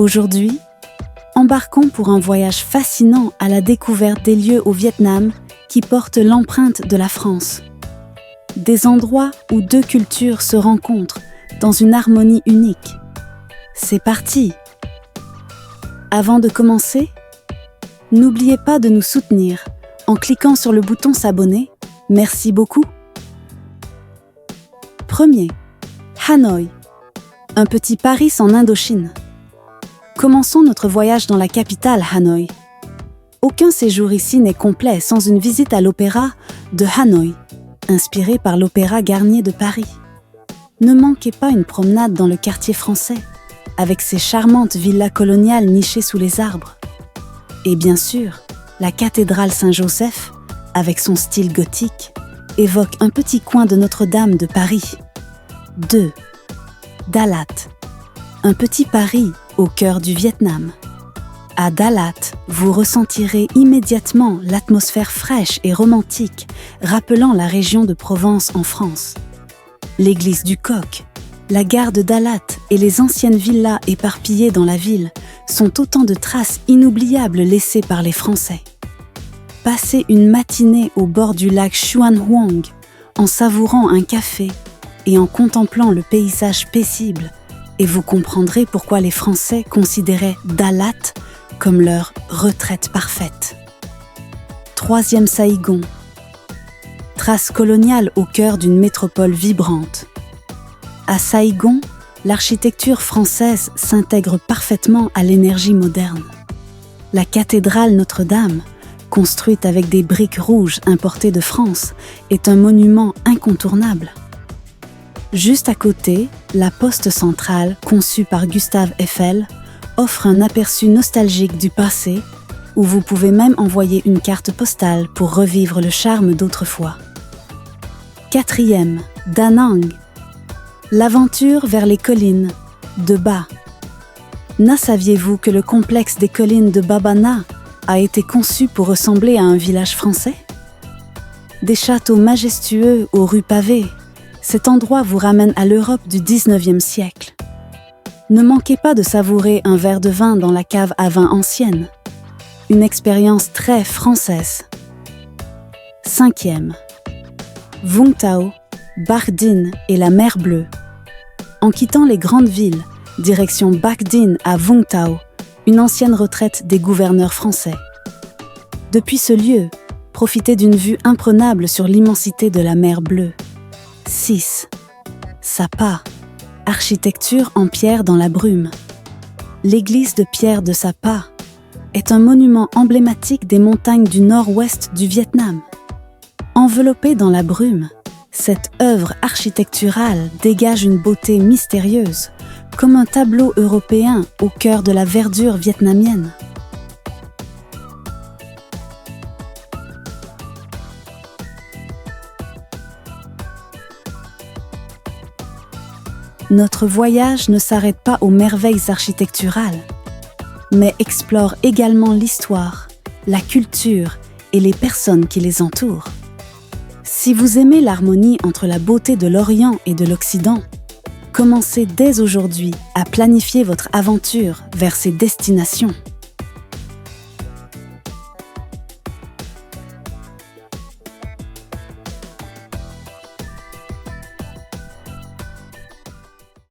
Aujourd'hui, embarquons pour un voyage fascinant à la découverte des lieux au Vietnam qui portent l'empreinte de la France. Des endroits où deux cultures se rencontrent dans une harmonie unique. C'est parti! Avant de commencer, n'oubliez pas de nous soutenir en cliquant sur le bouton s'abonner. Merci beaucoup! Premier, Hanoï, un petit Paris en Indochine. Commençons notre voyage dans la capitale Hanoï. Aucun séjour ici n'est complet sans une visite à l'opéra de Hanoï, inspiré par l'Opéra Garnier de Paris. Ne manquez pas une promenade dans le quartier français, avec ses charmantes villas coloniales nichées sous les arbres. Et bien sûr, la cathédrale Saint-Joseph, avec son style gothique, évoque un petit coin de Notre-Dame de Paris. 2. Dalat, un petit Paris au cœur du Vietnam. À Dalat, vous ressentirez immédiatement l'atmosphère fraîche et romantique, rappelant la région de Provence en France. L'église du Coq, la gare de Dalat et les anciennes villas éparpillées dans la ville sont autant de traces inoubliables laissées par les Français. Passez une matinée au bord du lac Xuan Huang en savourant un café et en contemplant le paysage paisible, et vous comprendrez pourquoi les Français considéraient Dalat comme leur retraite parfaite. Troisième Saïgon, trace coloniale au cœur d'une métropole vibrante. À Saïgon, l'architecture française s'intègre parfaitement à l'énergie moderne. La cathédrale Notre-Dame, construite avec des briques rouges importées de France, est un monument incontournable. Juste à côté, la poste centrale, conçue par Gustave Eiffel, offre un aperçu nostalgique du passé, où vous pouvez même envoyer une carte postale pour revivre le charme d'autrefois. Quatrième, Da Nang, l'aventure vers les collines de Ba. Na, saviez-vous que le complexe des collines de Baba Na a été conçu pour ressembler à un village français? Des châteaux majestueux aux rues pavées, cet endroit vous ramène à l'Europe du 19e siècle. Ne manquez pas de savourer un verre de vin dans la cave à vin ancienne. Une expérience très française. Cinquième, Vung Tau, Bac Dinh et la mer Bleue. En quittant les grandes villes, direction Bac Dinh à Vung Tau, une ancienne retraite des gouverneurs français. Depuis ce lieu, profitez d'une vue imprenable sur l'immensité de la mer Bleue. 6. Sapa, architecture en pierre dans la brume. L'église de pierre de Sapa est un monument emblématique des montagnes du nord-ouest du Vietnam. Enveloppée dans la brume, cette œuvre architecturale dégage une beauté mystérieuse, comme un tableau européen au cœur de la verdure vietnamienne. Notre voyage ne s'arrête pas aux merveilles architecturales, mais explore également l'histoire, la culture et les personnes qui les entourent. Si vous aimez l'harmonie entre la beauté de l'Orient et de l'Occident, commencez dès aujourd'hui à planifier votre aventure vers ces destinations.